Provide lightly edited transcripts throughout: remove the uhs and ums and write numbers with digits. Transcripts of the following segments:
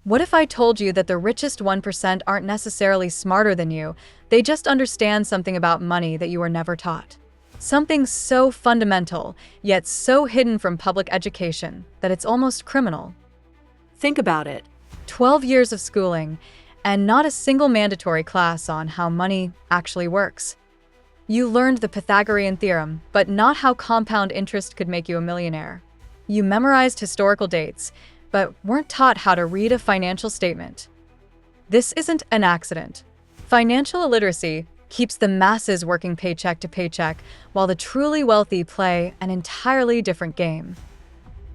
What if I told you that the richest 1% aren't necessarily smarter than you, they just understand something about money that you were never taught? Something so fundamental, yet so hidden from public education that it's almost criminal. Think about it. 12 years of schooling, and not a single mandatory class on how money actually works. You learned the Pythagorean theorem, but not how compound interest could make you a millionaire. You memorized historical dates, but weren't taught how to read a financial statement. This isn't an accident. Financial illiteracy keeps the masses working paycheck to paycheck, while the truly wealthy play an entirely different game.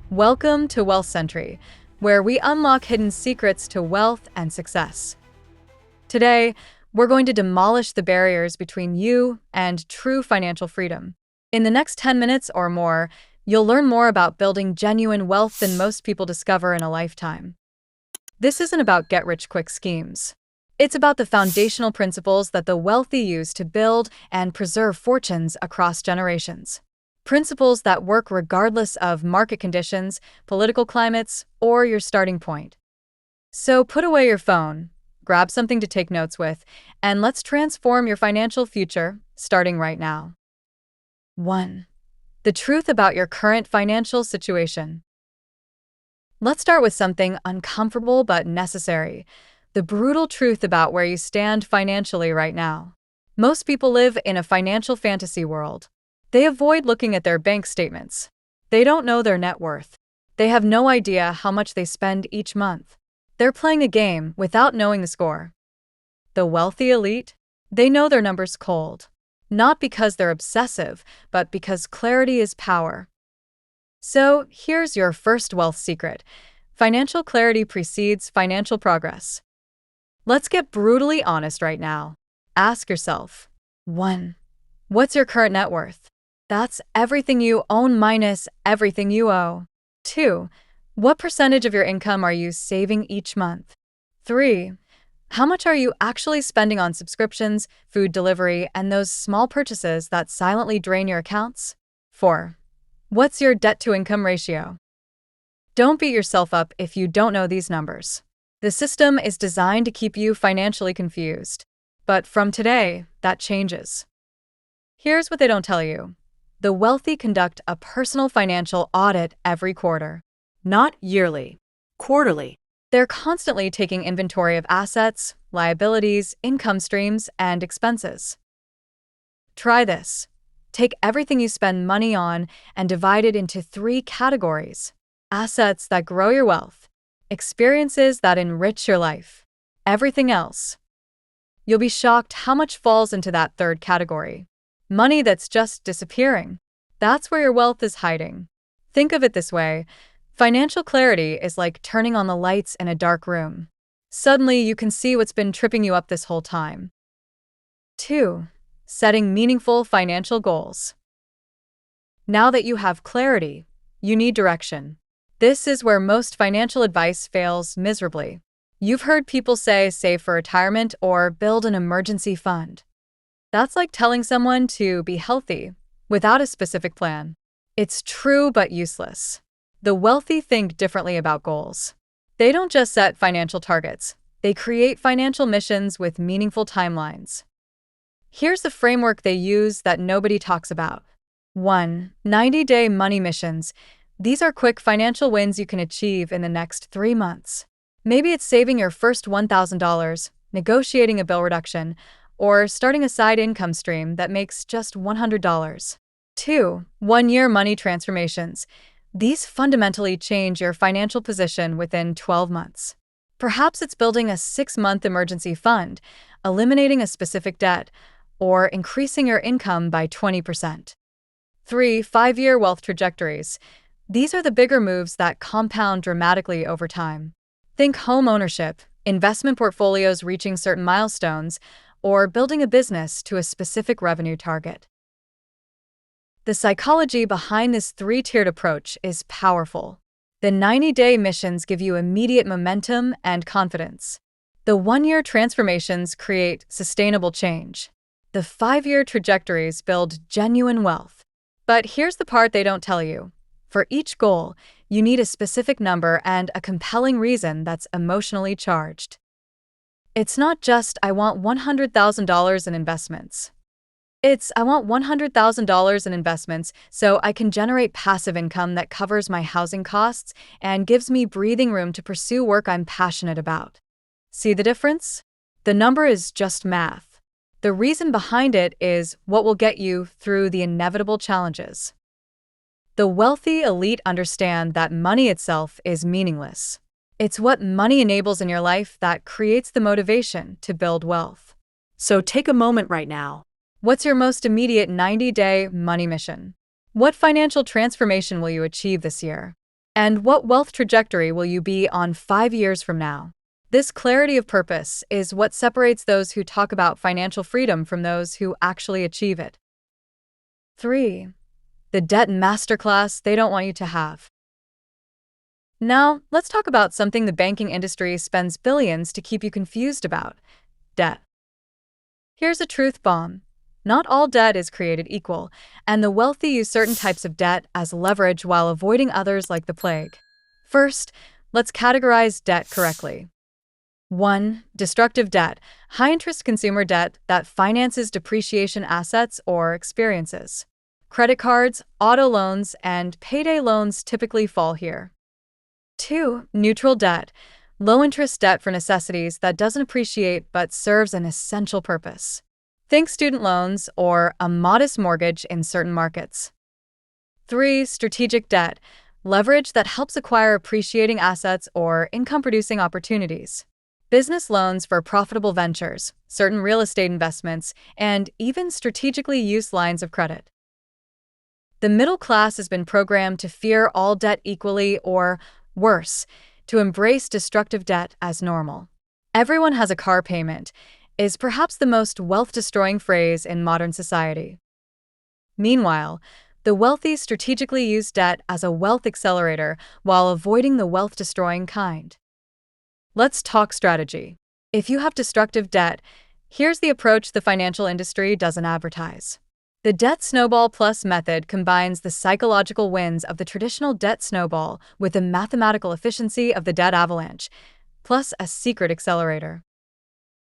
Welcome to Wealth Sentry, where we unlock hidden secrets to wealth and success. Today, we're going to demolish the barriers between you and true financial freedom. In the next 10 minutes or more, you'll learn more about building genuine wealth than most people discover in a lifetime. This isn't about get-rich-quick schemes. It's about the foundational principles that the wealthy use to build and preserve fortunes across generations. Principles that work regardless of market conditions, political climates, or your starting point. So put away your phone, grab something to take notes with, and let's transform your financial future, starting right now. 1. The truth about your current financial situation. Let's start with something uncomfortable but necessary: the brutal truth about where you stand financially right now. Most people live in a financial fantasy world. They avoid looking at their bank statements. They don't know their net worth. They have no idea how much they spend each month. They're playing a game without knowing the score. The wealthy elite? They know their numbers cold. Not because they're obsessive, but because clarity is power. So, here's your first wealth secret. Financial clarity precedes financial progress. Let's get brutally honest right now. Ask yourself, 1. What's your current net worth? That's everything you own minus everything you owe. 2. What percentage of your income are you saving each month? 3. How much are you actually spending on subscriptions, food delivery, and those small purchases that silently drain your accounts? 4. What's your debt-to-income ratio? Don't beat yourself up if you don't know these numbers. The system is designed to keep you financially confused. But from today, that changes. Here's what they don't tell you. The wealthy conduct a personal financial audit every quarter. Not yearly. Quarterly. They're constantly taking inventory of assets, liabilities, income streams, and expenses. Try this. Take everything you spend money on and divide it into 3 categories: assets that grow your wealth, experiences that enrich your life, everything else. You'll be shocked how much falls into that 3rd category. Money that's just disappearing. That's where your wealth is hiding. Think of it this way. Financial clarity is like turning on the lights in a dark room. Suddenly, you can see what's been tripping you up this whole time. 2. Setting meaningful financial goals. Now that you have clarity, you need direction. This is where most financial advice fails miserably. You've heard people say save for retirement or build an emergency fund. That's like telling someone to be healthy without a specific plan. It's true but useless. The wealthy think differently about goals. They don't just set financial targets. They create financial missions with meaningful timelines. Here's the framework they use that nobody talks about. 1. 90-day money missions. These are quick financial wins you can achieve in the next 3 months. Maybe it's saving your first $1,000, negotiating a bill reduction, or starting a side income stream that makes just $100. 2. 1-year money transformations. These fundamentally change your financial position within 12 months. Perhaps it's building a 6-month emergency fund, eliminating a specific debt, or increasing your income by 20%. 3. 5-year wealth trajectories. These are the bigger moves that compound dramatically over time. Think home ownership, investment portfolios reaching certain milestones, or building a business to a specific revenue target. The psychology behind this 3-tiered approach is powerful. The 90-day missions give you immediate momentum and confidence. The 1-year transformations create sustainable change. The 5-year trajectories build genuine wealth. But here's the part they don't tell you. For each goal, You need a specific number and a compelling reason that's emotionally charged. It's not just, I want $100,000 in investments. It's, I want $100,000 in investments so I can generate passive income that covers my housing costs and gives me breathing room to pursue work I'm passionate about. See the difference? The number is just math. The reason behind it is what will get you through the inevitable challenges. The wealthy elite understand that money itself is meaningless. It's what money enables in your life that creates the motivation to build wealth. So take a moment right now. What's your most immediate 90-day money mission? What financial transformation will you achieve this year? And what wealth trajectory will you be on 5 years from now? This clarity of purpose is what separates those who talk about financial freedom from those who actually achieve it. 3. The debt masterclass they don't want you to have. Now, let's talk about something the banking industry spends billions to keep you confused about: debt. Here's a truth bomb. Not all debt is created equal, and the wealthy use certain types of debt as leverage while avoiding others like the plague. First, let's categorize debt correctly. 1. Destructive debt, high-interest consumer debt that finances depreciation assets or experiences. Credit cards, auto loans, and payday loans typically fall here. 2. Neutral debt, low-interest debt for necessities that doesn't appreciate but serves an essential purpose. Think student loans or a modest mortgage in certain markets. 3. Strategic debt, leverage that helps acquire appreciating assets or income-producing opportunities. Business loans for profitable ventures, certain real estate investments, and even strategically used lines of credit. The middle class has been programmed to fear all debt equally or, worse, to embrace destructive debt as normal. Everyone has a car payment is perhaps the most wealth-destroying phrase in modern society. Meanwhile, the wealthy strategically use debt as a wealth accelerator while avoiding the wealth-destroying kind. Let's talk strategy. If you have destructive debt, here's the approach the financial industry doesn't advertise. The debt snowball plus method combines the psychological wins of the traditional debt snowball with the mathematical efficiency of the debt avalanche, plus a secret accelerator.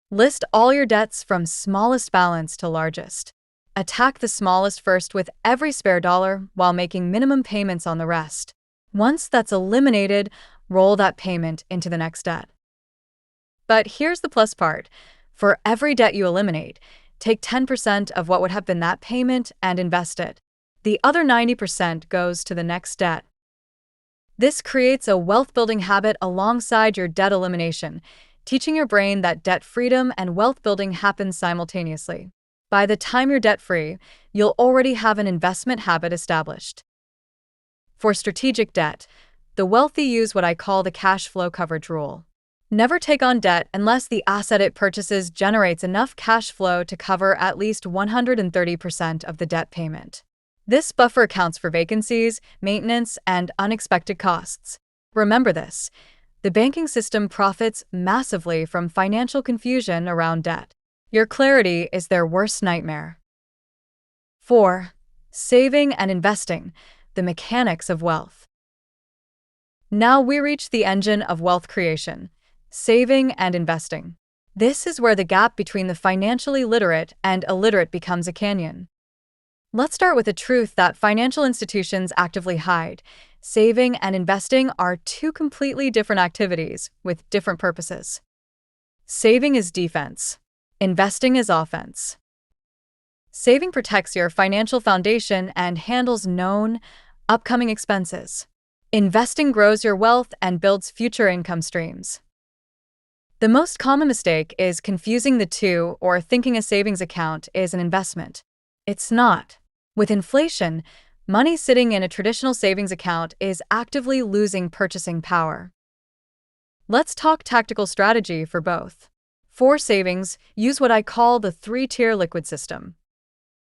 List all your debts from smallest balance to largest. Attack the smallest first with every spare dollar while making minimum payments on the rest. Once that's eliminated, roll that payment into the next debt. But here's the plus part. For every debt you eliminate, take 10% of what would have been that payment and invest it. The other 90% goes to the next debt. This creates a wealth-building habit alongside your debt elimination, teaching your brain that debt freedom and wealth building happen simultaneously. By the time you're debt-free, you'll already have an investment habit established. For strategic debt, the wealthy use what I call the cash flow coverage rule. Never take on debt unless the asset it purchases generates enough cash flow to cover at least 130% of the debt payment. This buffer accounts for vacancies, maintenance, and unexpected costs. Remember this. The banking system profits massively from financial confusion around debt. Your clarity is their worst nightmare. 4. Saving and investing, the mechanics of wealth. Now we reach the engine of wealth creation, saving and investing. This is where the gap between the financially literate and illiterate becomes a canyon. Let's start with a truth that financial institutions actively hide. Saving and investing are two completely different activities with different purposes. Saving is defense. Investing is offense. Saving protects your financial foundation and handles known, upcoming expenses. Investing grows your wealth and builds future income streams. The most common mistake is confusing the two or thinking a savings account is an investment. It's not. With inflation, money sitting in a traditional savings account is actively losing purchasing power. Let's talk tactical strategy for both. For savings, use what I call the 3-tier liquid system.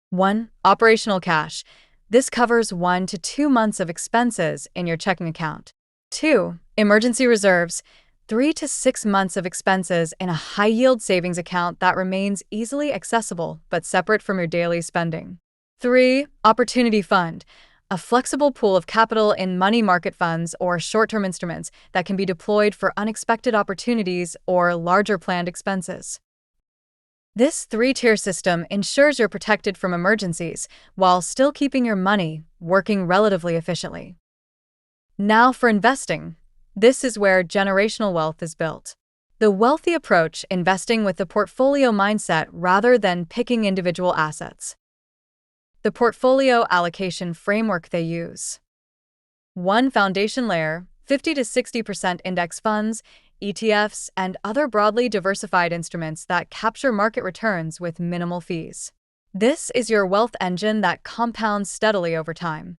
1. Operational cash. This covers 1 to 2 months of expenses in your checking account. 2. Emergency reserves. 3 to 6 months of expenses in a high-yield savings account that remains easily accessible but separate from your daily spending. 3. Opportunity fund. a flexible pool of capital in money market funds or short-term instruments that can be deployed for unexpected opportunities or larger planned expenses. This three-tier system ensures you're protected from emergencies while still keeping your money working relatively efficiently. Now for investing. This is where generational wealth is built. The wealthy approach investing with the portfolio mindset rather than picking individual assets. The portfolio allocation framework they use. 1. Foundation layer, 50 to 60% index funds, ETFs, and other broadly diversified instruments that capture market returns with minimal fees. This is your wealth engine that compounds steadily over time.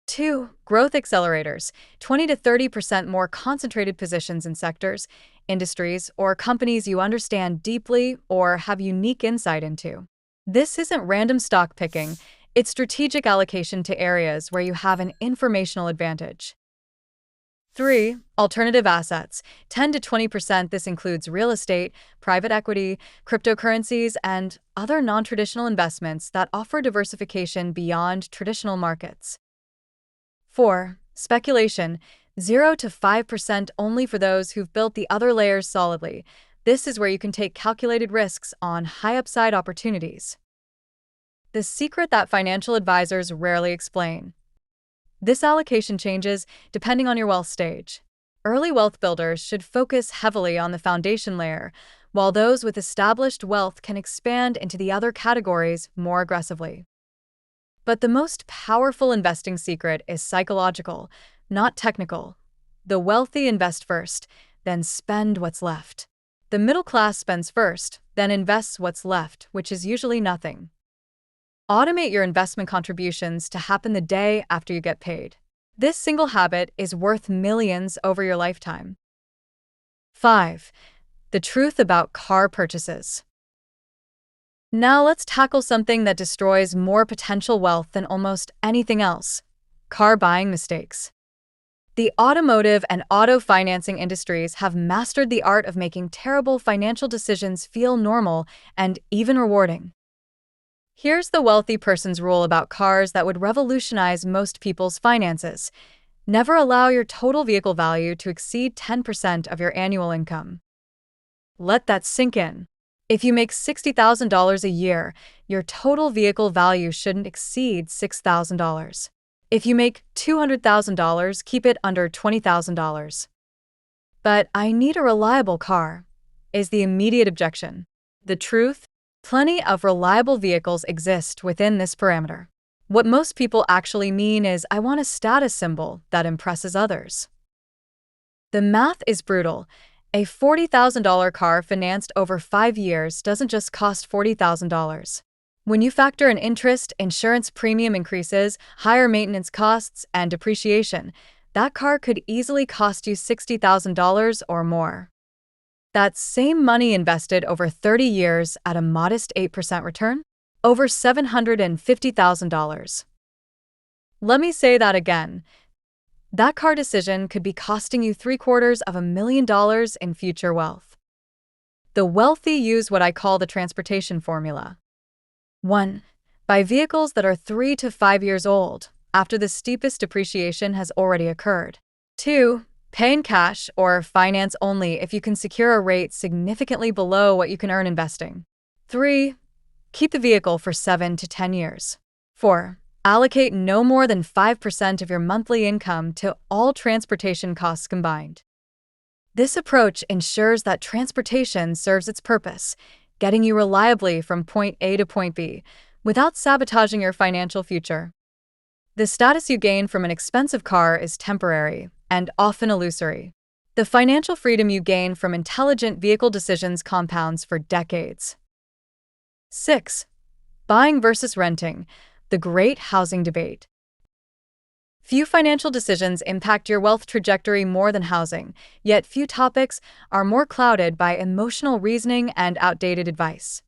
2. Growth accelerators, 20 to 30% more concentrated positions in sectors, industries, or companies you understand deeply or have unique insight into. This isn't random stock picking, it's strategic allocation to areas where you have an informational advantage. 3. Alternative assets, 10 to 20%. This includes real estate, private equity, cryptocurrencies, and other non-traditional investments that offer diversification beyond traditional markets. 4. Speculation, 0 to 5% only for those who've built the other layers solidly. This is where you can take calculated risks on high upside opportunities. The secret that financial advisors rarely explain. This allocation changes depending on your wealth stage. Early wealth builders should focus heavily on the foundation layer, while those with established wealth can expand into the other categories more aggressively. But the most powerful investing secret is psychological, not technical. The wealthy invest first, then spend what's left. The middle class spends first, then invests what's left, which is usually nothing. Automate your investment contributions to happen the day after you get paid. This single habit is worth millions over your lifetime. 5. The truth about car purchases. Now let's tackle something that destroys more potential wealth than almost anything else: car buying mistakes. The automotive and auto financing industries have mastered the art of making terrible financial decisions feel normal and even rewarding. Here's the wealthy person's rule about cars that would revolutionize most people's finances. Never allow your total vehicle value to exceed 10% of your annual income. Let that sink in. If you make $60,000 a year, your total vehicle value shouldn't exceed $6,000. If you make $200,000, keep it under $20,000. But I need a reliable car, is the immediate objection. The truth? Plenty of reliable vehicles exist within this parameter. What most people actually mean is, I want a status symbol that impresses others. The math is brutal. A $40,000 car financed over 5 years doesn't just cost $40,000. When you factor in interest, insurance premium increases, higher maintenance costs, and depreciation, that car could easily cost you $60,000 or more. That same money invested over 30 years at a modest 8% return? Over $750,000. Let me say that again. That car decision could be costing you $750,000 in future wealth. The wealthy use what I call the transportation formula. 1. Buy vehicles that are 3 to 5 years old, after the steepest depreciation has already occurred. 2. Pay in cash or finance only if you can secure a rate significantly below what you can earn investing. 3. Keep the vehicle for 7 to 10 years. 4. Allocate no more than 5% of your monthly income to all transportation costs combined. This approach ensures that transportation serves its purpose, getting you reliably from point A to point B, without sabotaging your financial future. The status you gain from an expensive car is temporary and often illusory. The financial freedom you gain from intelligent vehicle decisions compounds for decades. 6. Buying versus renting, the great housing debate. Few financial decisions impact your wealth trajectory more than housing, yet few topics are more clouded by emotional reasoning and outdated advice.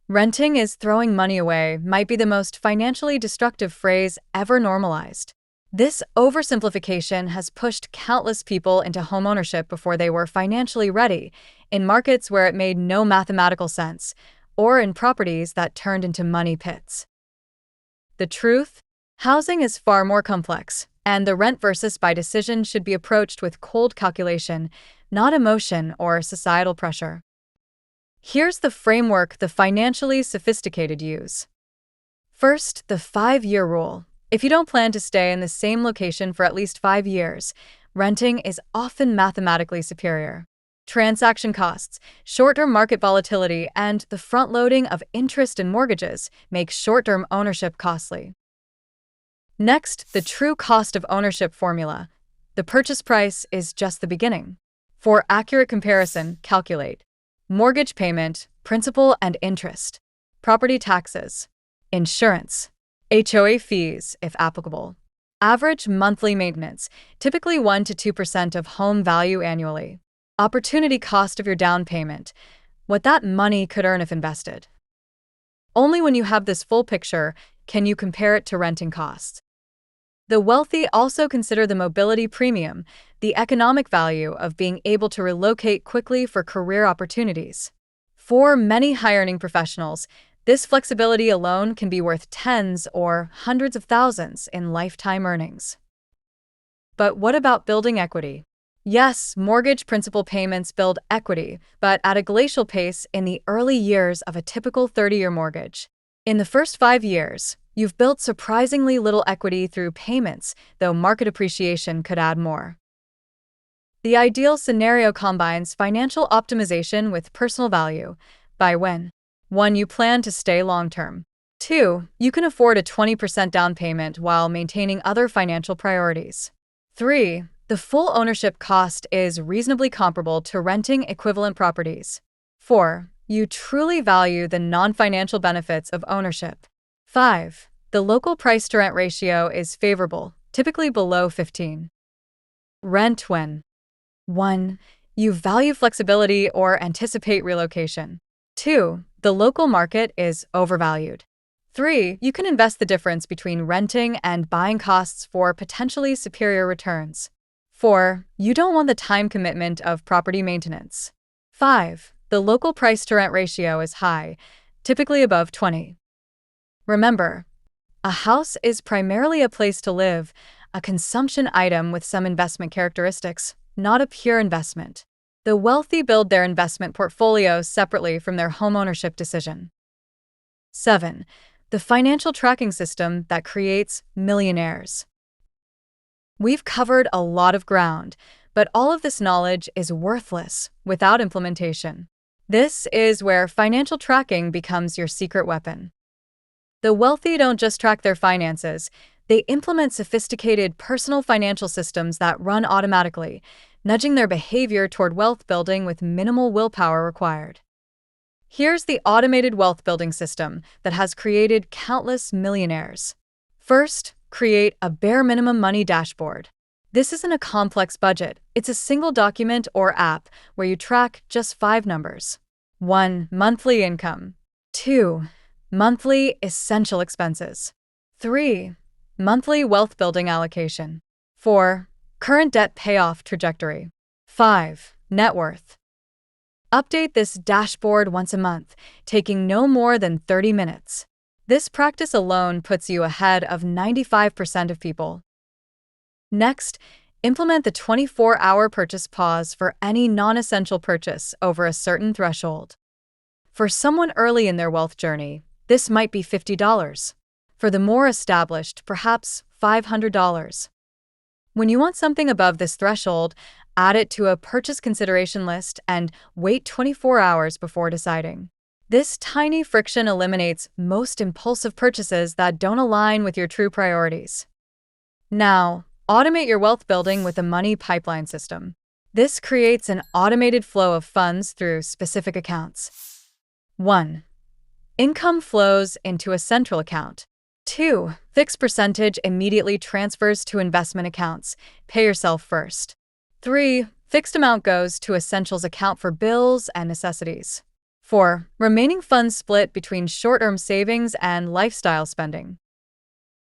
Renting is throwing money away might be the most financially destructive phrase ever normalized. This oversimplification has pushed countless people into homeownership before they were financially ready, in markets where it made no mathematical sense, or in properties that turned into money pits. The truth? Housing is far more complex, and the rent versus buy decision should be approached with cold calculation, not emotion or societal pressure. Here's the framework the financially sophisticated use. First, the 5-year rule. If you don't plan to stay in the same location for at least 5 years, renting is often mathematically superior. Transaction costs, short-term market volatility, and the front-loading of interest and mortgages make short-term ownership costly. Next, the true cost of ownership formula. The purchase price is just the beginning. For accurate comparison, calculate mortgage payment, principal and interest, property taxes, insurance, HOA fees, if applicable, average monthly maintenance, typically 1 to 2% of home value annually, opportunity cost of your down payment, what that money could earn if invested. Only when you have this full picture can you compare it to renting costs. The wealthy also consider the mobility premium, the economic value of being able to relocate quickly for career opportunities. For many high-earning professionals, this flexibility alone can be worth tens or hundreds of thousands in lifetime earnings. But what about building equity? Yes, mortgage principal payments build equity, but at a glacial pace in the early years of a typical 30-year mortgage. In the first 5 years, you've built surprisingly little equity through payments, though market appreciation could add more. The ideal scenario combines financial optimization with personal value. By when? 1. You plan to stay long-term. 2. You can afford a 20% down payment while maintaining other financial priorities. 3. The full ownership cost is reasonably comparable to renting equivalent properties. 4. You truly value the non-financial benefits of ownership. 5. The local price-to-rent ratio is favorable, typically below 15. Rent when? 1. You value flexibility or anticipate relocation. 2. The local market is overvalued. 3. You can invest the difference between renting and buying costs for potentially superior returns. 4. You don't want the time commitment of property maintenance. 5. The local price-to-rent ratio is high, typically above 20. Remember, a house is primarily a place to live, a consumption item with some investment characteristics, not a pure investment. The wealthy build their investment portfolios separately from their homeownership decision. 7. The financial tracking system that creates millionaires. We've covered a lot of ground, but all of this knowledge is worthless without implementation. This is where financial tracking becomes your secret weapon. The wealthy don't just track their finances, they implement sophisticated personal financial systems that run automatically, nudging their behavior toward wealth building with minimal willpower required. Here's the automated wealth building system that has created countless millionaires. First, create a bare minimum money dashboard. This isn't a complex budget, it's a single document or app where you track just 5 numbers. 1. Monthly income. 2. Monthly essential expenses. 3. Monthly wealth building allocation. 4. Current debt payoff trajectory. 5. Net worth. Update this dashboard once a month, taking no more than 30 minutes. This practice alone puts you ahead of 95% of people. Next, implement the 24-hour purchase pause for any non-essential purchase over a certain threshold. For someone early in their wealth journey, this might be $50. For the more established, perhaps $500. When you want something above this threshold, add it to a purchase consideration list and wait 24 hours before deciding. This tiny friction eliminates most impulsive purchases that don't align with your true priorities. Now, automate your wealth building with a money pipeline system. This creates an automated flow of funds through specific accounts. 1. Income flows into a central account. 2. Fixed percentage immediately transfers to investment accounts. Pay yourself first. 3. Fixed amount goes to essentials account for bills and necessities. 4. Remaining funds split between short-term savings and lifestyle spending.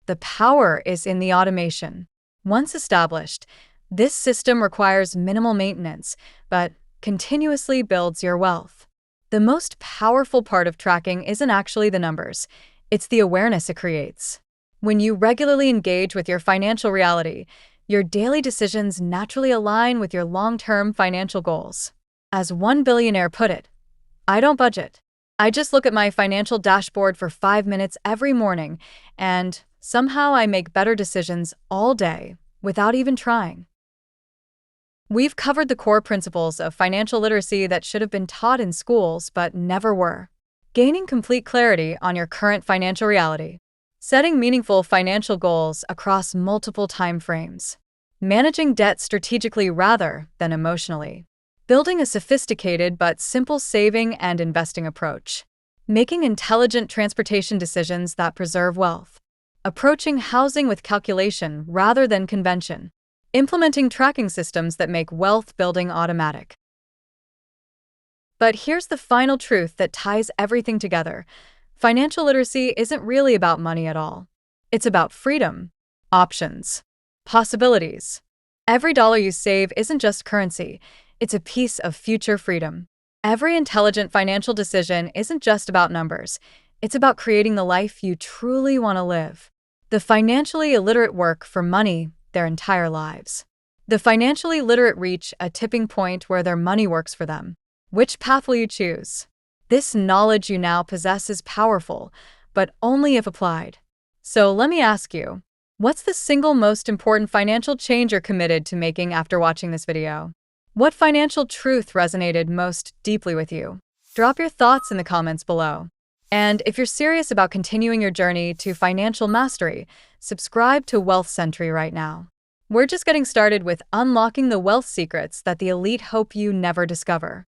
The power is in the automation. Once established, this system requires minimal maintenance, but continuously builds your wealth. The most powerful part of tracking isn't actually the numbers, it's the awareness it creates. When you regularly engage with your financial reality, your daily decisions naturally align with your long-term financial goals. As one billionaire put it, I don't budget. I just look at my financial dashboard for 5 minutes every morning, and somehow I make better decisions all day without even trying. We've covered the core principles of financial literacy that should have been taught in schools but never were. Gaining complete clarity on your current financial reality. Setting meaningful financial goals across multiple time frames. Managing debt strategically rather than emotionally. Building a sophisticated but simple saving and investing approach. Making intelligent transportation decisions that preserve wealth. Approaching housing with calculation rather than convention. Implementing tracking systems that make wealth building automatic. But here's the final truth that ties everything together. Financial literacy isn't really about money at all. It's about freedom, options, possibilities. Every dollar you save isn't just currency, it's a piece of future freedom. Every intelligent financial decision isn't just about numbers, it's about creating the life you truly want to live. The financially illiterate work for money their entire lives. The financially literate reach a tipping point where their money works for them. Which path will you choose? This knowledge you now possess is powerful, but only if applied. So let me ask you, what's the single most important financial change you're committed to making after watching this video? What financial truth resonated most deeply with you? Drop your thoughts in the comments below. And if you're serious about continuing your journey to financial mastery, subscribe to Wealth Sentry right now. We're just getting started with unlocking the wealth secrets that the elite hope you never discover.